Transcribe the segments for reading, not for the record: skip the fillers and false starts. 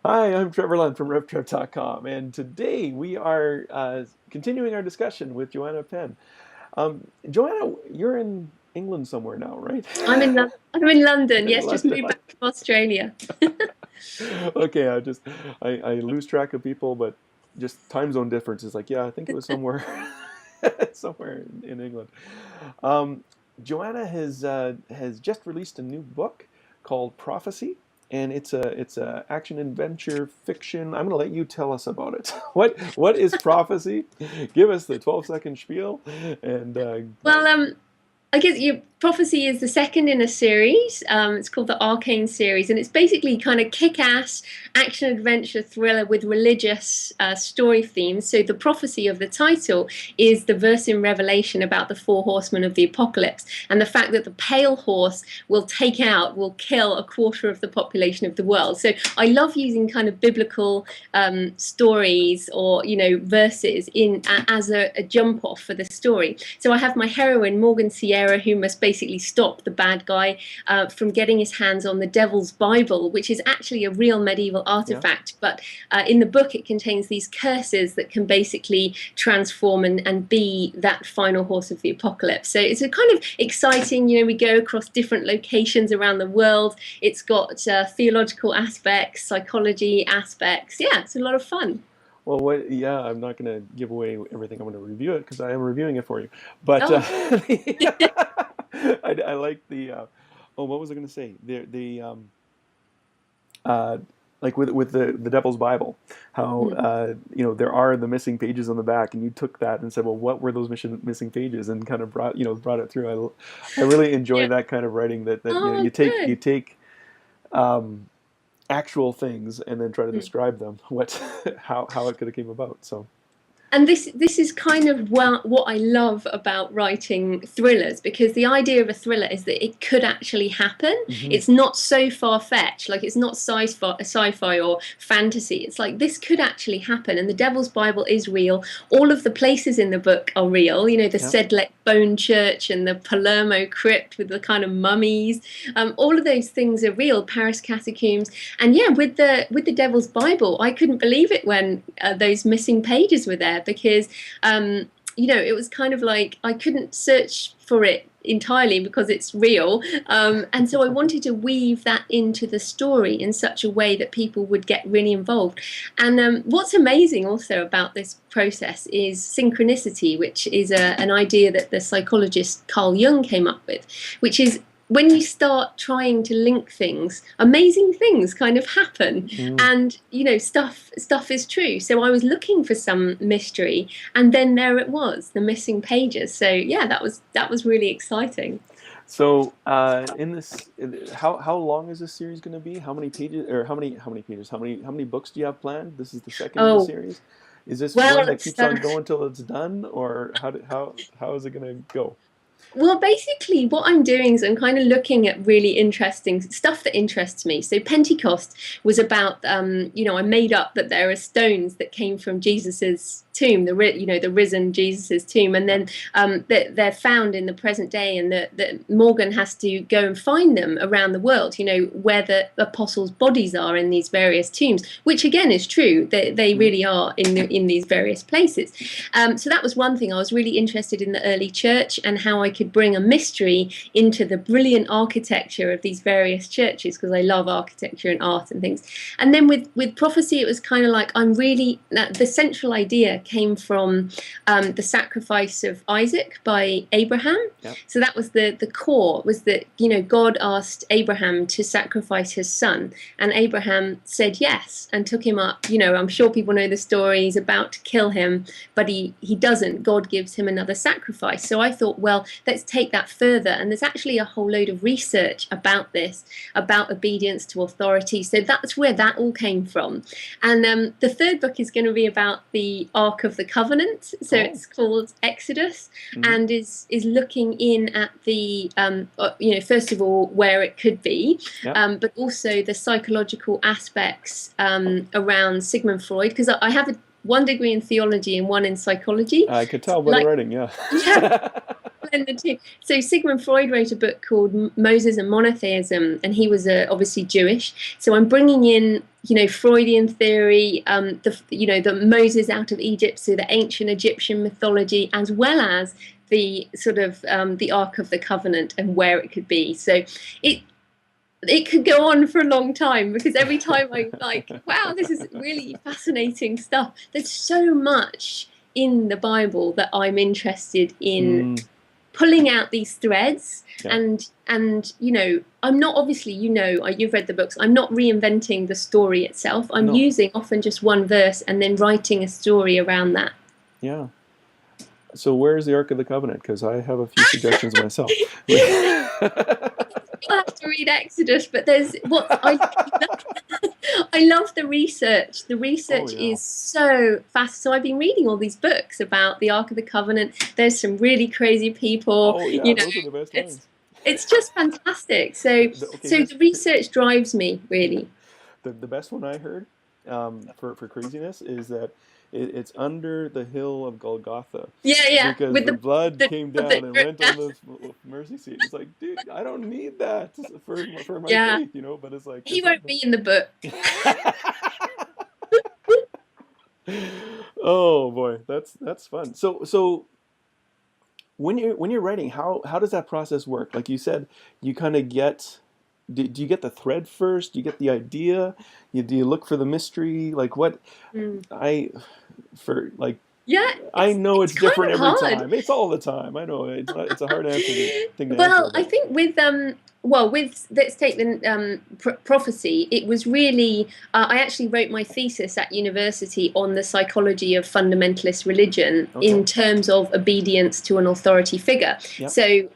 Hi, I'm Trevor Lund from RevTrev.com, and today we are continuing our discussion with Joanna Penn. Joanna, you're in England somewhere now, right? I'm in London. In Yes, just London. moved back from Australia. Okay, I lose track of people, but just time zone difference is like, yeah, I think it was somewhere somewhere in England. Um, Joanna has just released a new book called Prophecy, and it's a action adventure fiction. I'm going to let you tell us about it. What is Prophecy? Give us the 12-second spiel, and Well, I guess your prophecy is the second in a series. It's called the Arcane series, and it's basically kind of kick-ass action adventure thriller with religious story themes. So the prophecy of the title is the verse in Revelation about the four horsemen of the apocalypse, and the fact that the pale horse will kill a quarter of the population of the world. So I love using kind of biblical stories or verses in as a jump off for the story. So I have my heroine Morgan Sierra, who must basically stop the bad guy from getting his hands on the Devil's Bible, which is actually a real medieval yeah. artifact. But in the book, it contains these curses that can basically transform and be that final horse of the apocalypse. So it's a kind of exciting. We go across different locations around the world. It's got theological aspects, psychology aspects. Yeah, it's a lot of fun. Well, what? Yeah, I'm not going to give away everything. I'm going to review it because I am reviewing it for you. But Oh, I like the. Oh, what was I going to say? Uh, like with the Devil's Bible, how there are the missing pages on the back, and you took that and said, well, what were those missing pages, and kind of brought it through. I really enjoy yeah. that kind of writing that Oh, you good. take um, actual things and then try to describe them how it could have came about. So And this is kind of what I love about writing thrillers, because the idea of a thriller is that it could actually happen. hmm It's not so far-fetched, like it's not sci-fi or fantasy. It's like this could actually happen, and the Devil's Bible is real. All of the places in the book are real. The yeah. Sedlec Bone Church and the Palermo Crypt with the kind of mummies. All of those things are real. Paris catacombs, and yeah, with the Devil's Bible, I couldn't believe it when those missing pages were there, because it was kind of like I couldn't search for it entirely because it's real, and so I wanted to weave that into the story in such a way that people would get really involved. And what's amazing also about this process is synchronicity, which is an idea that the psychologist Carl Jung came up with, which is when you start trying to link things, amazing things kind of happen, Mm. and stuff is true. So I was looking for some mystery, and then there it was, the missing pages. So yeah, that was really exciting. So in this, how long is this series going to be? How many pages, or how many pages? How many books do you have planned? This is the second in the Oh, series. Is this one well, that keeps on going till it's done, or how is it going to go? Well, basically, what I'm doing is I'm kind of looking at really interesting stuff that interests me. So Pentecost was about, I made up that there are stones that came from Jesus's tomb, the risen Jesus's tomb, and Yeah. then they're found in the present day, and that Morgan has to go and find them around the world. Where the apostles' bodies are in these various tombs, which again is true. They Mm. really are in these various places. So that was one thing. I was really interested in the early church and how I could bring a mystery into the brilliant architecture of these various churches, because I love architecture and art and things. And then with prophecy, it was kind of like the central idea came from the sacrifice of Isaac by Abraham. Yeah. So that was the core, was that God asked Abraham to sacrifice his son, and Abraham said yes and took him up. I'm sure people know the story. He's about to kill him, but he doesn't. God gives him another sacrifice. So I thought, well, let's take that further. And there's actually a whole load of research about this, about obedience to authority. So that's where that all came from. And the third book is going to be about the Ark of the Covenant. So Oh. it's called Exodus, hmm and is looking in at the first of all where it could be, Yeah. but also the psychological aspects around Sigmund Freud, because I have one degree in theology and one in psychology. I could So tell by the like, writing. Yeah. yeah, blend the two. So Sigmund Freud wrote a book called Moses and Monotheism, and he was obviously Jewish. So I'm bringing in, Freudian theory, the Moses out of Egypt, so the ancient Egyptian mythology, as well as the sort of the Ark of the Covenant and where it could be. So it could go on for a long time, because every time I'm like, wow, this is really fascinating stuff. There's so much in the Bible that I'm interested in pulling out these threads. Yeah. And I'm not, obviously, you've read the books, I'm not reinventing the story itself. I'm using often just one verse and then writing a story around that. Yeah. So where's the Ark of the Covenant? Because I have a few suggestions myself. You'll have to read Exodus, but there's what I love the research. The research is so fast. So I've been reading all these books about the Ark of the Covenant. There's some really crazy people. Oh yeah, those are the best ones. It's just fantastic. So the research drives me, really. The best one I heard for craziness is that it's under the hill of Golgotha. Yeah. Because with the blood came down and went on the mercy seat. It's like, dude, I don't need that for my faith, But it's like, he won't be in the book. Oh boy, that's fun. So when you're writing, how does that process work? Like you said, you kind of get. Do you get the thread first? Do you get the idea? Do you look for the mystery? Like what? Yeah, I know it's different every time. It's all the time. I know it's a hard thing to answer. Well, I think with let's take the prophecy. It was really I actually wrote my thesis at university on the psychology of fundamentalist religion in terms of obedience to an authority figure. Yep. So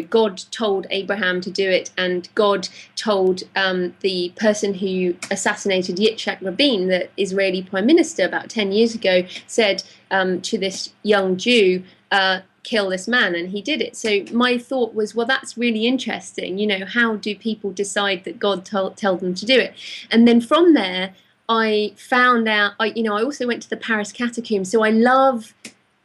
God told Abraham to do it, and God told the person who assassinated Yitzhak Rabin, the Israeli prime minister, about 10 years ago, said to this young Jew, kill this man, and he did it. So my thought was, well, that's really interesting. How do people decide that God tell them to do it? And then from there, I found out. I also went to the Paris catacombs. So I love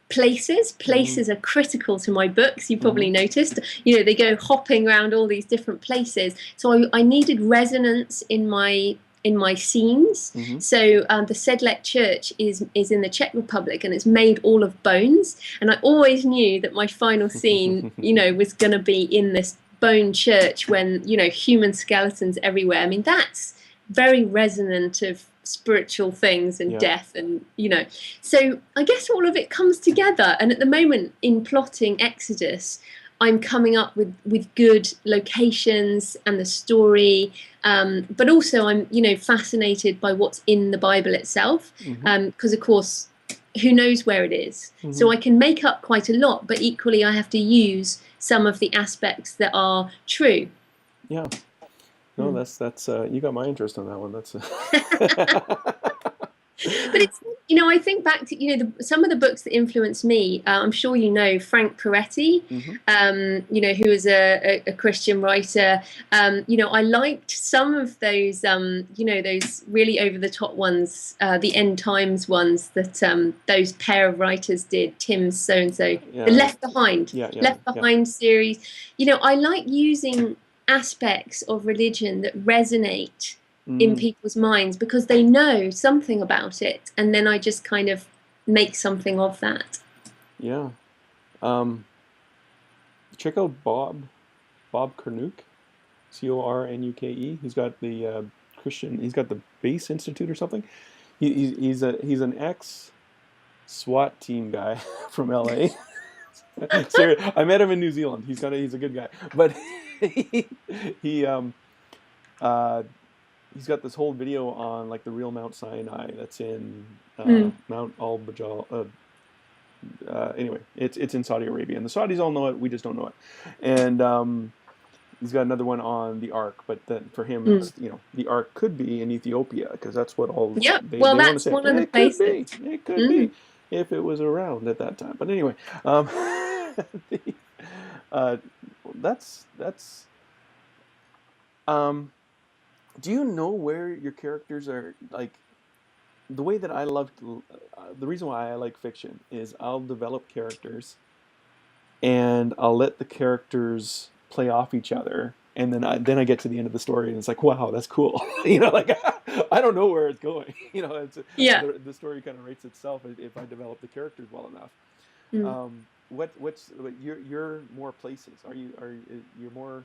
places. Places are critical to my books. You probably noticed. They go hopping around all these different places. So I needed resonance in my scenes. So the Sedlec Church is in the Czech Republic, and it's made all of bones. And I always knew that my final scene, was going to be in this bone church when, human skeletons everywhere. I mean, that's very resonant of spiritual things and death, and So I guess all of it comes together. And at the moment, in plotting Exodus, I'm coming up with good locations and the story, but also I'm fascinated by what's in the Bible itself, because of course, who knows where it is? So I can make up quite a lot, but equally I have to use some of the aspects that are true. Yeah. No, that's you got my interest on that one. That's. But it's I think back to some of the books that influenced me. I'm sure Frank Peretti, who was a Christian writer. I liked some of those those really over the top ones, the end times ones that those pair of writers did. Tim so and so, the Left Behind, Left Behind series. I like using aspects of religion that resonate in people's minds because they know something about it, and then I just kind of make something of that. Yeah. Check out Bob Cornuke, Cornuke. He's got the he's got the Base Institute or something. He's an ex SWAT team guy from LA. Seriously, I met him in New Zealand. He's a good guy, but he's got this whole video on like the real Mount Sinai that's in Mount Al-Bajal. Anyway, it's in Saudi Arabia, and the Saudis all know it. We just don't know it. And he's got another one on the Ark, but then for him, it's, the Ark could be in Ethiopia because that's what all. Yeah, they well, want to that's say. one of the places. It could be if it was around at that time. But anyway, that's. Do you know where your characters are? Like, the way that the reason why I like fiction is I'll develop characters and I'll let the characters play off each other, and then I get to the end of the story, and it's like, wow, that's cool. Like I don't know where it's going. Yeah. The story kind of writes itself if I develop the characters well enough. Mm. What your more places? You're more?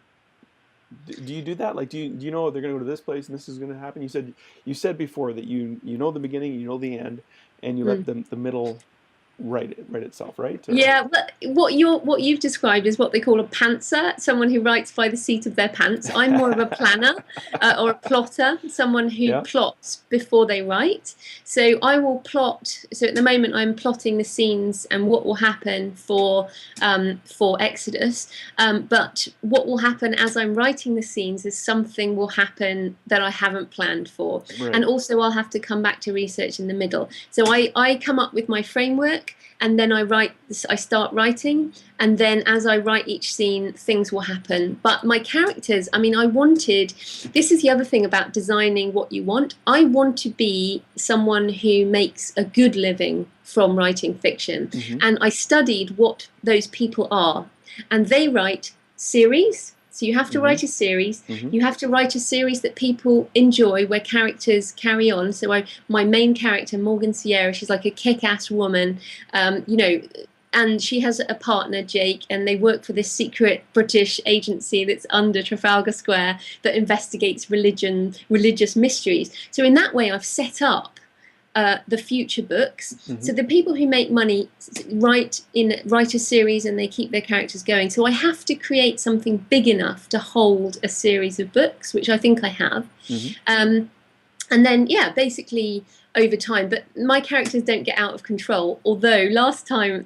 Do you do that? Like, do you know they're going to go to this place and this is going to happen? You said before that you know the beginning, you know the end, and you let Mm. the middle write itself, right? Or Yeah, but what you've described is what they call a pantser, someone who writes by the seat of their pants. I'm more of a planner or a plotter, someone who yeah. plots before they write. So I will plot. So at the moment, I'm plotting the scenes and what will happen for Exodus. But what will happen as I'm writing the scenes is something will happen that I haven't planned for, and Right. also I'll have to come back to research in the middle. So I come up with my framework, and then I start writing, and then as I write each scene, things will happen. But my characters, I mean, this is the other thing about designing what you want. I want to be someone who makes a good living from writing fiction. Mm-hmm. And I studied what those people are, and they write series. So you have to Mm-hmm. write a series. Mm-hmm. You have to write a series that people enjoy, where characters carry on. So my main character, Morgan Sierra, she's like a kick-ass woman, and she has a partner, Jake, and they work for this secret British agency that's under Trafalgar Square that investigates religious mysteries. So in that way, I've set up the future books. Mm-hmm. So the people who make money write a series, and they keep their characters going. So I have to create something big enough to hold a series of books, which I think I have. Mm-hmm. And then, yeah, basically over time. But my characters don't get out of control. Although last time,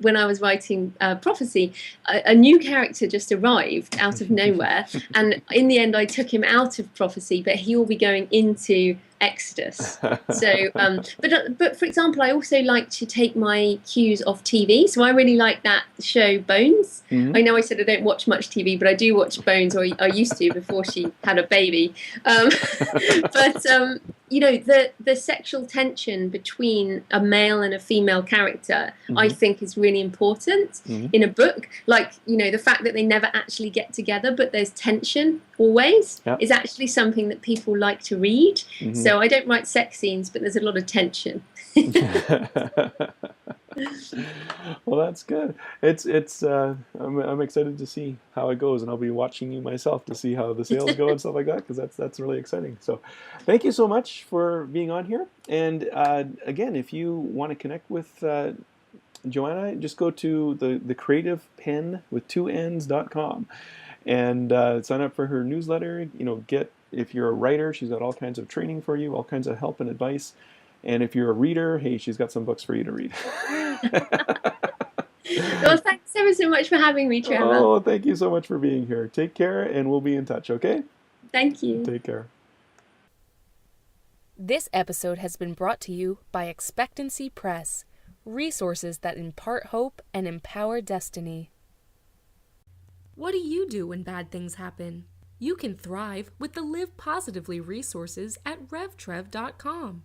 when I was writing Prophecy, a new character just arrived out of nowhere. And in the end, I took him out of Prophecy, but he will be going into Exodus. So, but for example, I also like to take my cues off TV. So I really like that show Bones. Mm-hmm. I know I said I don't watch much TV, but I do watch Bones, or I used to before she had a baby. But the sexual tension between a male and a female character, Mm-hmm. I think, is really important Mm-hmm. in a book. Like, the fact that they never actually get together, but there's tension always, Yeah. is actually something that people like to read. Mm-hmm. So I don't write sex scenes, but there's a lot of tension. Well, that's good. I'm excited to see how it goes, and I'll be watching you myself to see how the sales go and stuff like that, because that's really exciting. So, thank you so much for being on here. And again, if you want to connect with Joanna, just go to the creative pen with 2Ns.com and sign up for her newsletter. If you're a writer, she's got all kinds of training for you, all kinds of help and advice. And if you're a reader, hey, she's got some books for you to read. Well, thanks ever so much for having me, Trevor. Oh, thank you so much for being here. Take care, and we'll be in touch, okay? Thank you. Take care. This episode has been brought to you by Expectancy Press, resources that impart hope and empower destiny. What do you do when bad things happen? You can thrive with the Live Positively resources at RevTrev.com.